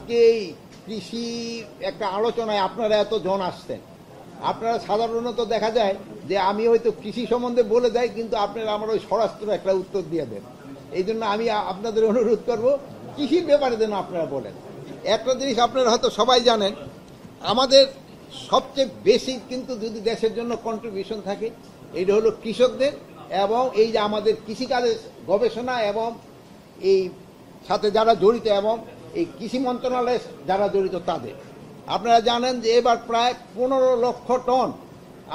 আজকে এই কৃষি একটা আলোচনায় আপনারা এত জন আসছেন। আপনারা সাধারণত দেখা যায় যে আমি হয়তো কৃষি সম্বন্ধে বলে যাই, কিন্তু আপনারা আমার ওই স্বরাষ্ট্র একটা উত্তর দিয়ে দেন। এই জন্য আমি আপনাদের অনুরোধ করব কৃষির ব্যাপারে যেন আপনারা বলেন। একটা জিনিস আপনারা হয়তো সবাই জানেন, আমাদের সবচেয়ে বেশি কিন্তু যদি দেশের জন্য কন্ট্রিবিউশন থাকে এইটা হলো কৃষকদের, এবং এই যে আমাদের কৃষিকাজের গবেষণা এবং এই সাথে যারা জড়িত এবং এই কৃষি মন্ত্রণালয়ে যারা জড়িত তাদের। আপনারা জানেন যে এবার প্রায় 15 লক্ষ টন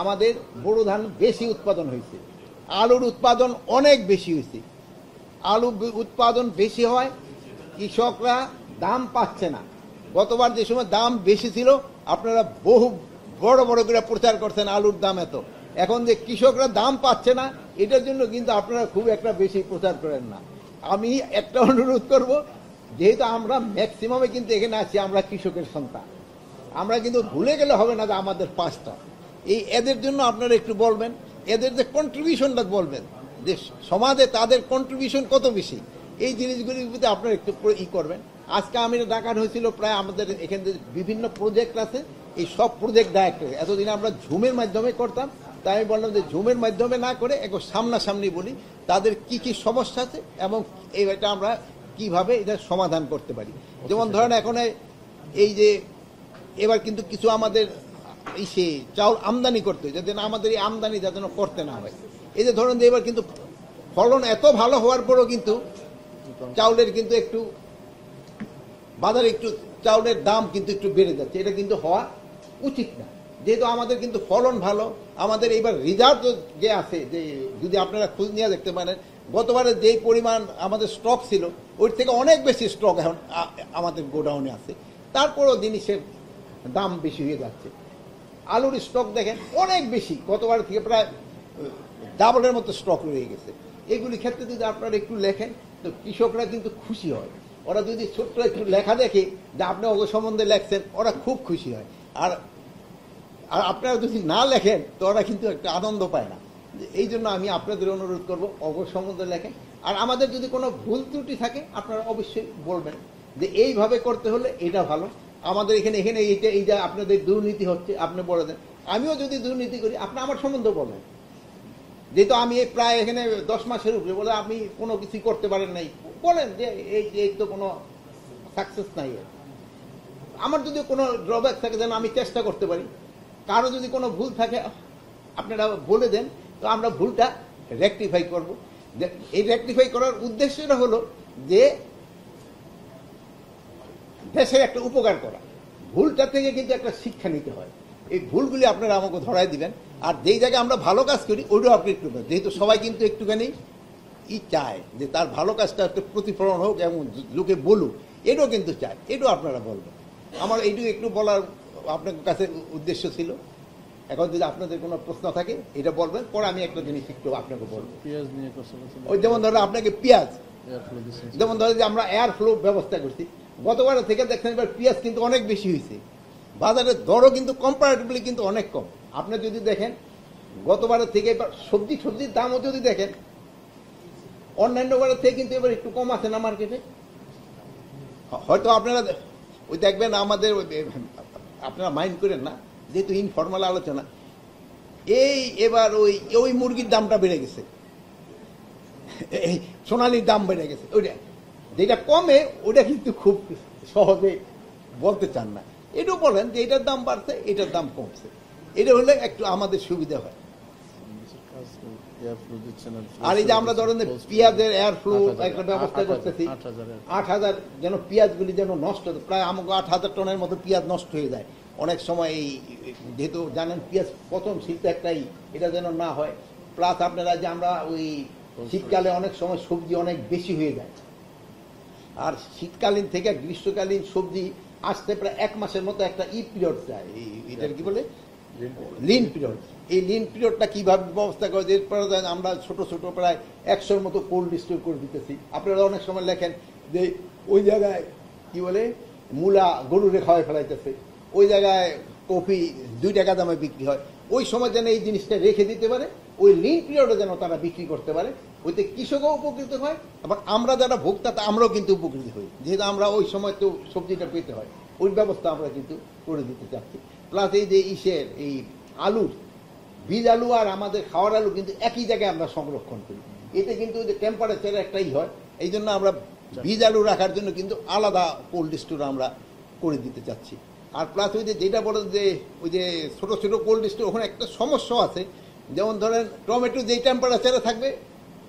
আমাদের বোরো ধান বেশি উৎপাদন হয়েছে। আলুর উৎপাদন অনেক বেশি হয়েছে। আলু উৎপাদন বেশি হয়, কৃষকরা দাম পাচ্ছে না। গতবার যে সময় দাম বেশি ছিল আপনারা বহু বড় বড় করে প্রচার করছেন আলুর দাম এত, এখন যে কৃষকরা দাম পাচ্ছে না এটার জন্য কিন্তু আপনারা খুব একটা বেশি প্রচার করেন না। আমি একটা অনুরোধ করব, যেহেতু আমরা ম্যাক্সিমামে কিন্তু এখানে আছি আমরা কৃষকের সন্তান, আমরা কিন্তু ভুলে গেলে হবে না যে আমাদের পাঁচটা এই এদের জন্য আপনারা একটু বলবেন, এদের যে কন্ট্রিবিউশনটা বলবেন যে সমাজে তাদের কন্ট্রিবিউশন কত বেশি, এই জিনিসগুলির প্রতি আপনারা একটু করবেন। আজকে আমি ডাকার হয়েছিল প্রায় আমাদের এখানে বিভিন্ন প্রজেক্ট আছে, এই সব প্রজেক্ট ডাইরেক্টর এতদিন আমরা ঝুমের মাধ্যমে করতাম, তাই আমি বললাম যে ঝুমের মাধ্যমে না করে একটু সামনাসামনি বলি তাদের কি কি সমস্যা আছে এবং এটা আমরা কিভাবে এটা সমাধান করতে পারি। যেমন ধরেন এখন এই যে এবার কিন্তু কিছু আমাদের সে চাউল আমদানি করতে হয়, যাতে আমাদের এই আমদানি যাতে করতে না হয়। এই যে ধরুন যে এবার কিন্তু ফলন এত ভালো হওয়ার পরও কিন্তু চাউলের কিন্তু একটু বাজারে একটু চাউলের দাম কিন্তু একটু বেড়ে যাচ্ছে, এটা কিন্তু হওয়া উচিত না। যেহেতু আমাদের কিন্তু ফলন ভালো, আমাদের এইবার রিজার্ভ যে আছে, যে যদি আপনারা খোঁজ নিয়ে দেখতে পারেন গতবারে যেই পরিমাণ আমাদের স্টক ছিল ওর থেকে অনেক বেশি স্টক এখন আমাদের গোডাউনে আছে, তারপরও জিনিসের দাম বেশি হয়ে যাচ্ছে। আলুর স্টক দেখেন অনেক বেশি, গতবার থেকে প্রায় ডাবলের মতো স্টক রয়ে গেছে। এগুলি ক্ষেত্রে যদি আপনারা একটু লেখেন তো কৃষকরা কিন্তু খুশি হয়। ওরা যদি ছোট্ট একটু লেখা দেখে যে আপনি ওগো সম্বন্ধে লেখছেন, ওরা খুব খুশি হয়। আর আর আপনারা যদি না লেখেন তো ওরা কিন্তু একটা আনন্দ পায় না। এই জন্য আমি আপনাদের অনুরোধ করব অগো সম্বন্ধে লেখেন। আর আমাদের যদি কোনো ভুল ত্রুটি থাকে আপনারা অবশ্যই বলবেন যে এইভাবে করতে হলে এটা ভালো, আমাদের এখানে এখানে এইটা এই যে আপনাদের দুর্নীতি হচ্ছে আপনি বলে দেন। আমিও যদি দুর্নীতি করি আপনি আমার সম্বন্ধে বলেন, যেহেতু আমি প্রায় এখানে 10 মাসের উপরে, বলে আপনি কোনো কিছু করতে পারেন নাই, বলেন যে এই তো কোনো সাকসেস নাই। আমার যদি কোনো ড্রব্যাক থাকে যেন আমি চেষ্টা করতে পারি, কারো যদি কোনো ভুল থাকে আপনারা বলে দেন, তো আমরা ভুলটা রেকটিফাই করব। এই রেকটিফাই করার উদ্দেশ্যটা হলো যে দেশের একটা উপকার করা। ভুলটা থেকে কিন্তু একটা শিক্ষা নিতে হয়। এই ভুলগুলি আপনারা আমাকে ধরাই দিবেন। আর যেই জায়গায় আমরা ভালো কাজ করি ওইটাও আপনি একটু, যেহেতু সবাই কিন্তু একটুখানি চায় যে তার ভালো কাজটা একটু প্রতিফলন হোক এবং লোকে বলুক, এটাও কিন্তু চায়, এটাও আপনারা বলবেন। আমার এইটুকু একটু বলার আপনার কাছে উদ্দেশ্য ছিল। এখন যদি আপনাদের কোনো প্রশ্ন থাকে এটা বলবেন, পরে আমি একটা জিনিস একটু আপনাকে বলবো। ওই যেমন ধরো আপনাকে পেঁয়াজ, যেমন ধরো যে আমরা এয়ার ফ্লো ব্যবস্থা করছি, গতবারের থেকে দেখছেন এবার পেঁয়াজ কিন্তু অনেক বেশি হয়েছে, বাজারের দরও কিন্তু কম্পারেটিভলি কিন্তু অনেক কম। আপনি যদি দেখেন গতবারের থেকে এবার সবজির দামও যদি দেখেন অন্যান্য বারের থেকে কিন্তু এবার একটু কম আছে না মার্কেটে। হয়তো আপনারা ওই দেখবেন আমাদের আপনারা মাইন্ড করেন না, যেহেতু ইনফর্মাল আলোচনা, এবার ওই মুরগির দামটা বেড়ে গেছে, এই সোনালির দাম বেড়ে গেছে। ওইটা যেটা কমে ওটা কিন্তু খুব সহজে বলতে চান না, এটাও বলেন যে এটার দাম বাড়ছে এটার দাম কমছে, এটা হলে একটু আমাদের সুবিধা হয়। আর এই যে আমরা ধরেন পেঁয়াজের এয়ার ফ্লো একটা ব্যবস্থা করতেছি, 8,000 যেন পেঁয়াজগুলি যেন নষ্ট, প্রায় আমাকে 8,000 টনের মতো পেঁয়াজ নষ্ট হয়ে যায় অনেক সময়। এই যেহেতু জানেন পেঁয়াজ প্রথম শীত একটাই, এটা যেন না হয়। প্লাস আপনারা যে আমরা ওই শীতকালে অনেক সময় সবজি অনেক বেশি হয়ে যায়, আর শীতকালীন থেকে গ্রীষ্মকালীন সবজি আসতে প্রায় 1 মাসের মতো একটা পিরিয়ড যায়, এটার কি বলে লিন পিরিয়ড। এই লিন পিরিয়ডটা কিভাবে ব্যবস্থা করে যে আমরা ছোট ছোট প্রায় 100-র মতো কোল্ড স্টোর করে দিতেছি। আপনারা অনেক সময় লেখেন যে ওই জায়গায় কি বলে মূলা গরুরে খাওয়াই ফেলাইতেছে, ওই জায়গায় কফি 2 টাকা দামে বিক্রি হয়। ওই সময় যেন এই জিনিসটা রেখে দিতে পারে, ওই লিন পিরিয়ডে যেন তারা বিক্রি করতে পারে, ওইতে কৃষকও উপকৃত হয়, আবার আমরা যারা ভোক্তা আমরাও কিন্তু উপকৃত হই, যেহেতু আমরা ওই সময় তো সবজিটা পেতে হয়, ওই ব্যবস্থা আমরা কিন্তু করে দিতে চাচ্ছি। প্লাস এই যে এই আলুর বীজ আলু আর আমাদের খাওয়ার আলু কিন্তু একই জায়গায় আমরা সংরক্ষণ করি, এতে কিন্তু যে টেম্পারেচার একটাই হয়, এই জন্য আমরা বীজ আলু রাখার জন্য কিন্তু আলাদা কোল্ড স্টোর আমরা করে দিতে চাচ্ছি। আর প্লাস ওই যে যেটা বলে যে ওই যে ছোটো ছোটো কোল্ড স্টোর, ওখানে একটা সমস্যা আছে, যেমন ধরেন টমেটো যেই টেম্পারেচারে থাকবে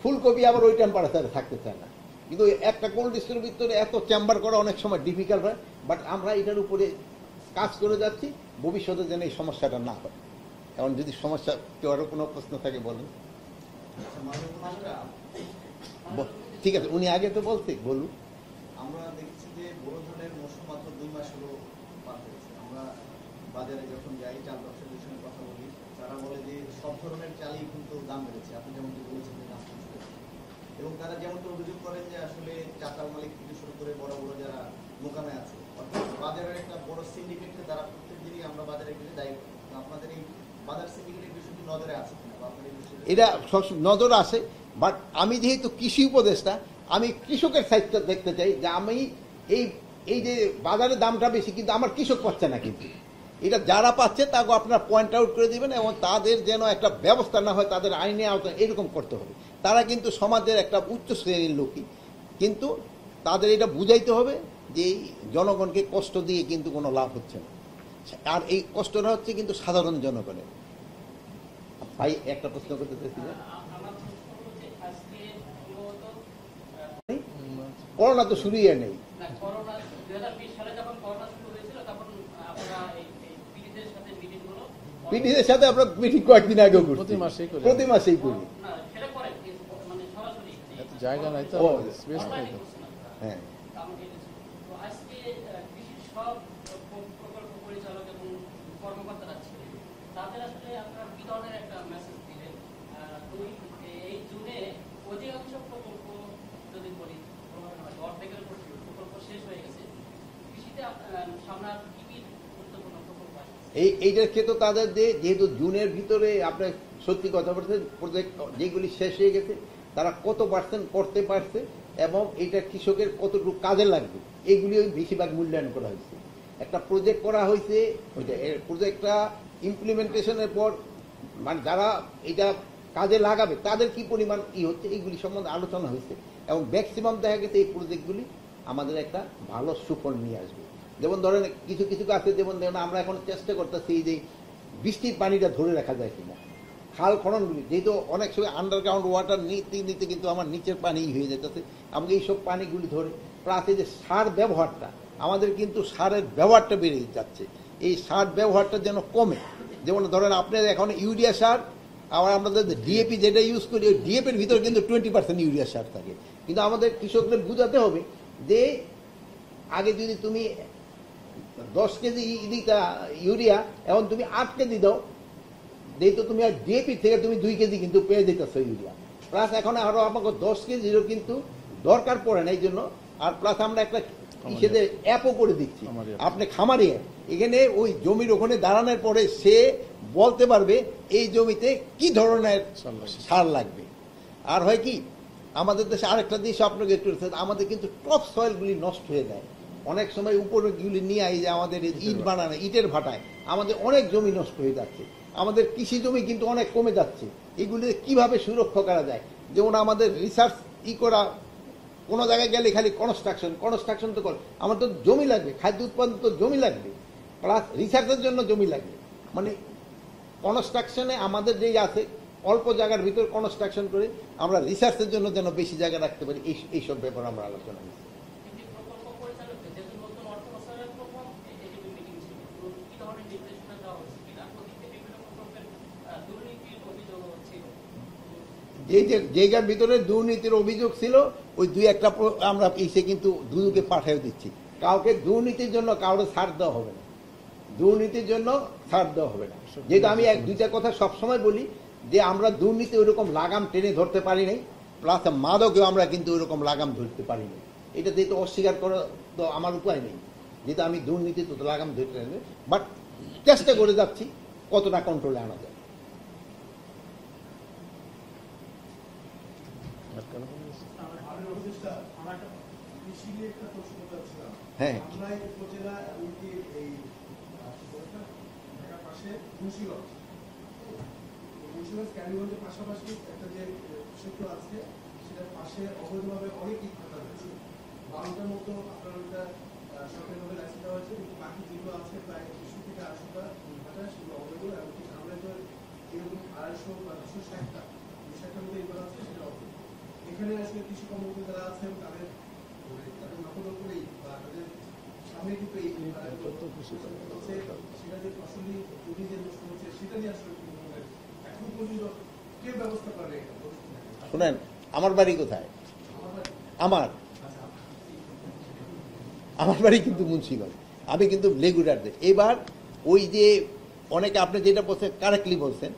ফুলকপি আবার ওই টেম্পারেচারে থাকতে চায় না, কিন্তু একটা কোল্ড স্টোরের ভিতরে এত চেম্বার করা অনেক সময় ডিফিকাল্ট হয়। বাট আমরা এটার উপরে কাজ করে যাচ্ছি, ভবিষ্যতে যেন এই সমস্যাটা না হয়। এখন যদি সমস্যা কেউ আরো কোনো প্রশ্ন থাকে বলেন। ঠিক আছে, উনি আগে তো বলতে বলুন। আমরা দেখছি যে বড় ধানের মৌসুম মাত্র 2 মাস হলো পার হয়েছে। আমরা বাজারে যখন যাই চাল ব্যবসায়ীদের সঙ্গে কথা বলি, তারা বলে যে সব ধরনের চালই কিন্তু দাম বেড়েছে, আপনি যেমনটি বলেছেন যে দাম বেড়েছে, এবং তারা যেমনটা অভিযোগ করেন যে আসলে চাতাল মালিক থেকে শুরু করে বড় বড় যারা মোকামে আছে, অর্থাৎ বাজারের একটা বড় সিন্ডিকেটকে তারা প্রত্যেক দিনই আমরা বাজারে গেলে দায়ী করি। আপনাদের এই বাজার সিন্ডিকেটের বিষয়টি নজরে আছে কিনা, বা আপনাদের এটা সব নজর আসে, বাট আমি যেহেতু কৃষি উপদেষ্টা, আমি কৃষকের সাইডটা দেখতে চাই যে আমি এই যে বাজারের দামটা বেশি কিন্তু আমার কৃষক পাচ্ছে না, কিন্তু এটা যারা পাচ্ছে তাকে আপনারা পয়েন্ট আউট করে দিবেন, এবং তাদের যেন একটা ব্যবস্থা না হয়, তাদের আইনে আওতায় এরকম করতে হবে। তারা কিন্তু সমাজের একটা উচ্চ শ্রেণীর লোকই, কিন্তু তাদের এটা বুঝাইতে হবে যে এই জনগণকে কষ্ট দিয়ে কিন্তু কোনো লাভ হচ্ছে না, আর এই কষ্টটা হচ্ছে কিন্তু সাধারণ জনগণের। ভাই একটা প্রশ্ন করতে চাইছিলেন, করোনা তো শুরুই নেই, পিডিদের সাথে আমরা মিটিং কয়েকদিন আগেও করি, প্রতি মাসেই করি। জায়গা নাই তো, স্পেস নাই তো। হ্যাঁ, এইটার ক্ষেত্রে তাদের যেহেতু জুনের ভিতরে আপনার সত্যি কথা বলছেন, প্রজেক্ট যেগুলি শেষ হয়ে গেছে তারা কত পার্সেন্ট করতে পারছে এবং এটা কৃষকের কতটুকু কাজে লাগবে এইগুলি বেশিরভাগ মূল্যায়ন করা হয়েছে। একটা প্রজেক্ট করা হয়েছে, ওইটা প্রজেক্টটা ইমপ্লিমেন্টেশনের পর মানে যারা এটা কাজে লাগাবে তাদের কি পরিমাণ কি হচ্ছে এইগুলি সম্বন্ধে আলোচনা হয়েছে, এবং ম্যাক্সিমাম দেখা গেছে এই প্রজেক্টগুলি আমাদের একটা ভালো সুফল নিয়ে আসবে। যেমন ধরেন কিছু কিছু আছে, যেমন ধরেন আমরা এখন চেষ্টা করতেছি যে বৃষ্টির পানিটা ধরে রাখা যায় কিনা, খাল খননগুলি যেহেতু অনেক সময় আন্ডারগ্রাউন্ড ওয়াটার নিতে নিতে কিন্তু আমার নিচের পানি হয়ে যেতেছে, আমাকে এইসব পানিগুলি ধরে। প্লাস এই যে সার ব্যবহারটা, আমাদের কিন্তু সারের ব্যবহারটা বেড়ে যাচ্ছে, এই সার ব্যবহারটা যেন কমে। যেমন ধরেন আপনার এখন ইউরিয়া সার, আবার আমাদের ডিএপি যেটা ইউজ করি, ওই ডিএপির ভিতরে কিন্তু 20% ইউরিয়া সার থাকে, কিন্তু আমাদের কৃষকদের বুঝাতে হবে যে আগে যদি তুমি 10 কেজি দিতা ইউরিয়া, এখন তুমি 8 কেজি দাও, যেহেতু তুমি আর ডিএপি থেকে তুমি 2 কেজি কিন্তু পেয়ে যেতেছো ইউরিয়া। প্লাস এখন আরো আমাকে 10 কেজিরও কিন্তু দরকার পড়ে না এই জন্য। আর প্লাস আমরা একটা হিসেবে অ্যাপও করে দিচ্ছি, আপনি খামারি এখানে ওই জমির ওখানে দাঁড়ানোর পরে সে বলতে পারবে এই জমিতে কি ধরনের সার লাগবে। আর হয় কি আমাদের দেশে আরেকটা জিনিস আপনাকে একটু, আমাদের কিন্তু টপ সয়েলগুলি নষ্ট হয়ে যায় অনেক সময়, উপরগুলি নিয়ে এই যে আমাদের ইট বানানো, ইটের ভাটায় আমাদের অনেক জমি নষ্ট হয়ে যাচ্ছে, আমাদের কৃষি জমি কিন্তু অনেক কমে যাচ্ছে। এগুলি কিভাবে সুরক্ষা করা যায়, যেমন আমাদের রিসার্চ করা, কোনো জায়গায় গেলে খালি কনস্ট্রাকশন তো করে, আমার তো জমি লাগবে, খাদ্য উৎপাদন তো জমি লাগবে, প্লাস রিসার্চের জন্য জমি লাগবে। মানে কনস্ট্রাকশনে আমাদের যেই আছে অল্প জায়গার ভিতর কনস্ট্রাকশন করে আমরা রিসার্চের জন্য যেন বেশি জায়গা রাখতে পারি, এইসব ব্যাপারে আমরা আলোচনা করছি। যে জায়গার ভিতরে দুর্নীতির অভিযোগ ছিল ওই 2-1টা আমরা এসে কিন্তু দুদকে পাঠিয়ে দিচ্ছি। কাউকে দুর্নীতির জন্য কাউকে ছাড় দেওয়া হবে না, দুর্নীতির জন্য ছাড় দেওয়া হবে না। যেহেতু আমি 1-2টা কথা সবসময় বলি যে আমরা দুর্নীতি ওইরকম লাগাম টেনে ধরতে পারি নাই, প্লাস মাদকেও আমরা কিন্তু ওইরকম লাগাম ধরতে পারি নাই। এটা যেহেতু অস্বীকার করা তো আমার উপায় নেই, যেহেতু আমি দুর্নীতি তো লাগাম ধরতে পারি, বাট চেষ্টা করে যাচ্ছি কতটা কন্ট্রোলে আনা যায়। কৃষি নিয়ে একটা প্রশ্ন করছিলাম। হ্যাঁ। আমরা এই উপজেলা এমনকি এই ঢাকার পাশে মুন্সিগঞ্জ ক্যারিগঞ্জের পাশাপাশি একটা যে সেতু আছে সেটার পাশে অবৈধভাবে অনেক ইট ভাটা রয়েছে। 12টার মতো আপনার ওইটা সরকারিভাবে লাইসেন্স দেওয়া হয়েছে, কিন্তু বাকি যেগুলো আছে প্রায় 200 থেকে 800টা ইট ভাটা, সেগুলো অবৈধ। এমনকি আমরা তো এরকম 250 বা 260টা মতো এগুলো আছে, সেটা অবৈধ। এখানে আসলে কৃষি কর্মকর্তা যারা আছেন তাদের নকল করেই বা তাদের সামনে কিন্তু এই সেটা যে ফসলি জমি যে নষ্ট হচ্ছে সেটা নিয়ে আসলে এখন পর্যন্ত কেউ ব্যবস্থা করে না। শুনেন, আমার বাড়ি কোথায়? আমার বাড়ি কিন্তু মুন্সিগঞ্জ, আমি কিন্তু লেগুলার দেয়। এবার ওই যে অনেকে আপনি যেটা বলছেন কারেক্টলি বলছেন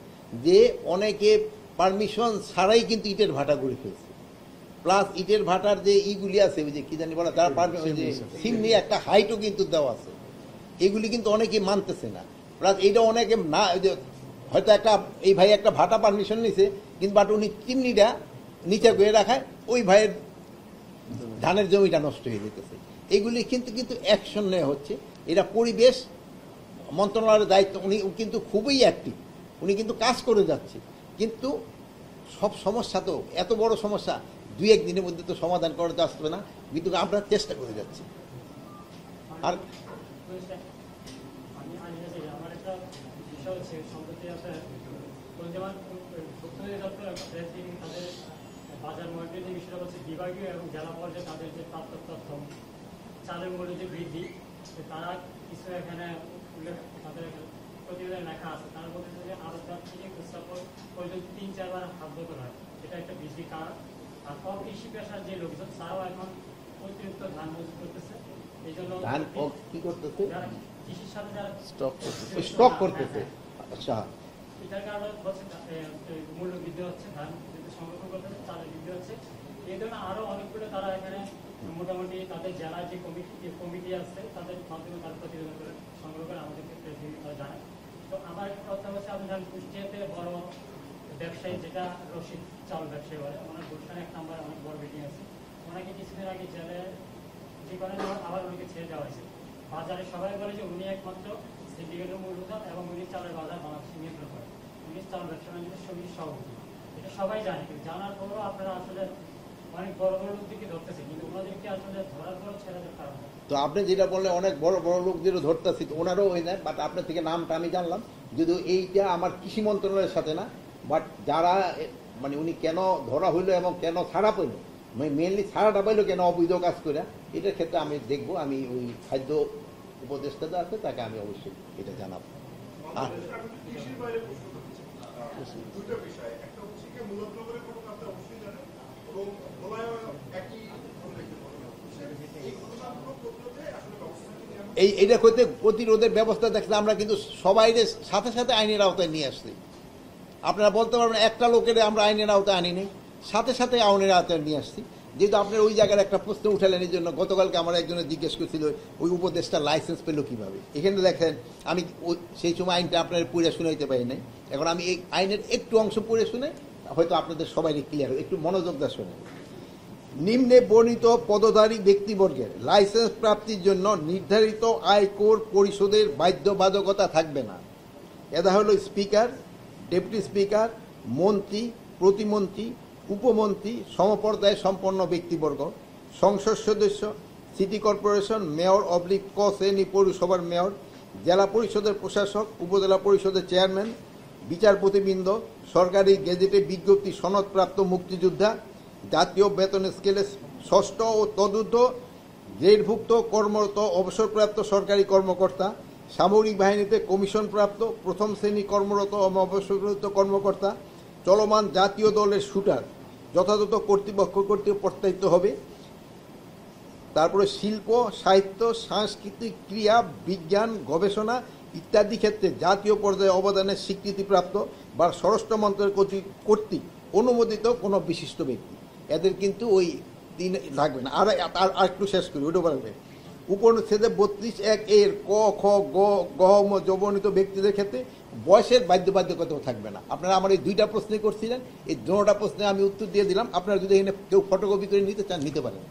যে অনেকে পারমিশন ছাড়াই কিন্তু ইটের ভাটা করে ফেলছে, প্লাস ইটের ভাটার যে ইগুলি আছে ওই যে কি জানি বলা তার সিমনি একটা হাইটও কিন্তু দেওয়া আছে, এগুলি কিন্তু অনেকে মানতেছে না। প্লাস এইটা অনেকে না হয়তো একটা এই ভাই একটা ভাটা পারমিশন নিছে, কিন্তু বাট উনি চিমনিটা নিচে করে রাখায় ওই ভাইয়ের ধানের জমিটা নষ্ট হয়ে যেতেছে। এগুলি কিন্তু অ্যাকশন নেওয়া হচ্ছে। এটা পরিবেশ মন্ত্রণালয়ের দায়িত্ব, উনি কিন্তু খুবই অ্যাক্টিভ, উনি কিন্তু কাজ করে যাচ্ছে। কিন্তু সব সমস্যা তো এত বড় সমস্যা 2-1 দিনের মধ্যে তো সমাধান করতে আসবে না, কিন্তু আমরা চেষ্টা করে যাচ্ছি। আর আমার একটা বিষয় হচ্ছে সম্প্রতি আপনার তাদের বাজার মূল্যের যে বিষয়টা হচ্ছে বিভাগীয় এবং জেলা পর্যায়ে তাদের যে প্রাপ্ত তথ্য চালের মূল্য যে বৃদ্ধি, তারা কিছু এখানে উল্লেখ তাদের প্রতিবেদনে লেখা আছে। তারা বলতেছে যে আড়তদার থেকে খুচরা পর্যন্ত 3-4 বার হাত ধরতে হয়, এটা একটা বৃদ্ধি কারণ। আর কৃষি পেশার যে লোকজন তারাও এখন অতিরিক্ত ধান মজুত করতেছে, এই জন্য ধান কি করতেছে, যারা কৃষির সাথে যারা স্টক করতেছে। আচ্ছা, এটার কারণে হচ্ছে মূল্য বৃদ্ধি হচ্ছে, ধান সংরক্ষণ করতেছে, চালের বৃদ্ধি হচ্ছে। এই জন্য আরো অনেকগুলো তারা এখানে মোটামুটি তাদের জেলার যে কমিটি আছে তাদের মাধ্যমে তার প্রতিবেদন করে সংগ্রহ করে আমাদেরকে জানায়। তো আমার একটা কথা হচ্ছে, আপনি জানেন কুষ্টিয়াতে বড় ব্যবসায়ী যেটা রশিদ চাল ব্যবসায়ী বলে, ওনার গুলশানে 1 নম্বরে অনেক বড় বিল্ডিং আছে। ওনাকে কিছুদিন আগে জেলে যে কারণে আবার উনিকে ছেড়ে দেওয়া হয়েছে। বাজারে সবাই বলে যে উনি একমাত্র সিন্ডিকেটের মূলধন এবং উনি চালের বাজার বাংলাদেশে নিয়ন্ত্রণ করে, উনি চাল ব্যবসা বাণিজ্যের সমিতির সভাপতি। এটা সবাই জানে, কিন্তু জানার পরও আপনারা আসলে অনেক বড় বড় লোকদেরকে ধরতেছে, কিন্তু ওনাদেরকে আসলে ধরার পরও ছেড়ে দেওয়ার কারণ। তো আপনি যেটা বললেন অনেক বড় বড় লোকদেরও ধরতেছি, ওনারও হয়ে যায়, বাট আপনার থেকে নামটা আমি জানলাম। যদিও এইটা আমার কৃষি মন্ত্রণালয়ের সাথে না, বাট যারা মানে উনি কেন ধরা হইলো এবং কেন ছাড়া পাইল, মেনলি ছাড়াটা পাইলো কেন অবৈধ কাজ করে, এটার ক্ষেত্রে আমি দেখবো। আমি ওই খাদ্য উপদেষ্টা আছে তাকে আমি অবশ্যই এটা জানাবো। আর কৃষির বাইরে প্রশ্ন করছি, দুটো বিষয়। একটা হচ্ছে কি মুলতনগরের কোনো আপনি অবশ্যই জানেন এবং বলায় একই এই ঘটনাগুলো প্রতিরোধে আসলে ব্যবস্থা এইটা করতে প্রতিরোধের ব্যবস্থা দেখলে আমরা কিন্তু সবাই সাথে সাথে আইনের আওতায় নিয়ে আসছি। আপনারা বলতে পারবেন একটা লোকের আমরা আইনের আওতায় আনিনি, সাথে সাথে আইনের আওতায় নিয়ে আসছি। যেহেতু আপনার ওই জায়গার একটা প্রশ্ন উঠালেন, এই জন্য গতকালকে আমার একজনে জিজ্ঞেস করছিল ওই উপদেশটা লাইসেন্স পেলো কীভাবে। এখানে দেখেন আমি সেই সময় আইনটা আপনার পড়ে শুনাইতে পারি নাই, এখন আমি এই আইনের একটু অংশ পড়ে শুনে হয়তো আপনাদের সবাইকে ক্লিয়ার, একটু মনোযোগ দিয়ে শোনেন। নিম্নে বর্ণিত পদধারী ব্যক্তিবর্গের লাইসেন্স প্রাপ্তির জন্য নির্ধারিত আয়কর পরিশোধের বাধ্যবাধকতা থাকবে না। এরা হলো স্পিকার, ডেপুটি স্পিকার, মন্ত্রী, প্রতিমন্ত্রী, উপমন্ত্রী, সমপর্যায় সম্পন্ন ব্যক্তিবর্গ, সংসদ সদস্য, সিটি কর্পোরেশন মেয়র অবলিক ক শ্রেণী পৌরসভার মেয়র, জেলা পরিষদের প্রশাসক, উপজেলা পরিষদের চেয়ারম্যান, বিচারপতিবৃন্দ, সরকারি গেজেটে বিজ্ঞপ্তি সনদপ্রাপ্ত মুক্তিযোদ্ধা, জাতীয় বেতন স্কেলে ষষ্ঠ ও তদূর্ধ্ব গ্রেডভুক্ত কর্মরত অবসরপ্রাপ্ত সরকারি কর্মকর্তা, সামরিক বাহিনীতে কমিশনপ্রাপ্ত প্রথম শ্রেণী কর্মরত ও অবসরপ্রাপ্ত কর্মকর্তা, চলমান জাতীয় দলের শুটার যথাযথ কর্তৃপক্ষ কর্তৃক প্রত্যায়িত হবে। তারপরে শিল্প, সাহিত্য, সাংস্কৃতিক, ক্রিয়া, বিজ্ঞান, গবেষণা ইত্যাদি ক্ষেত্রে জাতীয় পর্যায়ে অবদানের স্বীকৃতিপ্রাপ্ত বা স্বরাষ্ট্র মন্ত্রণালয় কর্তৃক অনুমোদিত কোনো বিশিষ্ট ব্যক্তি। এদের কিন্তু ওই 3 লাগবে না। আর একটু শেষ করি, ওটা বলবে উপনিষেধে 32(1) এর ক, খ, গ যৌবনিত ব্যক্তিদের ক্ষেত্রে বয়সের বাধ্যবাধকতাও থাকবে না। আপনারা আমার এই 2টা প্রশ্ন করছিলেন, এই 2টা প্রশ্নে আমি উত্তর দিয়ে দিলাম। আপনারা যদি এখানে কেউ ফটোকপি করে নিতে চান নিতে পারেন।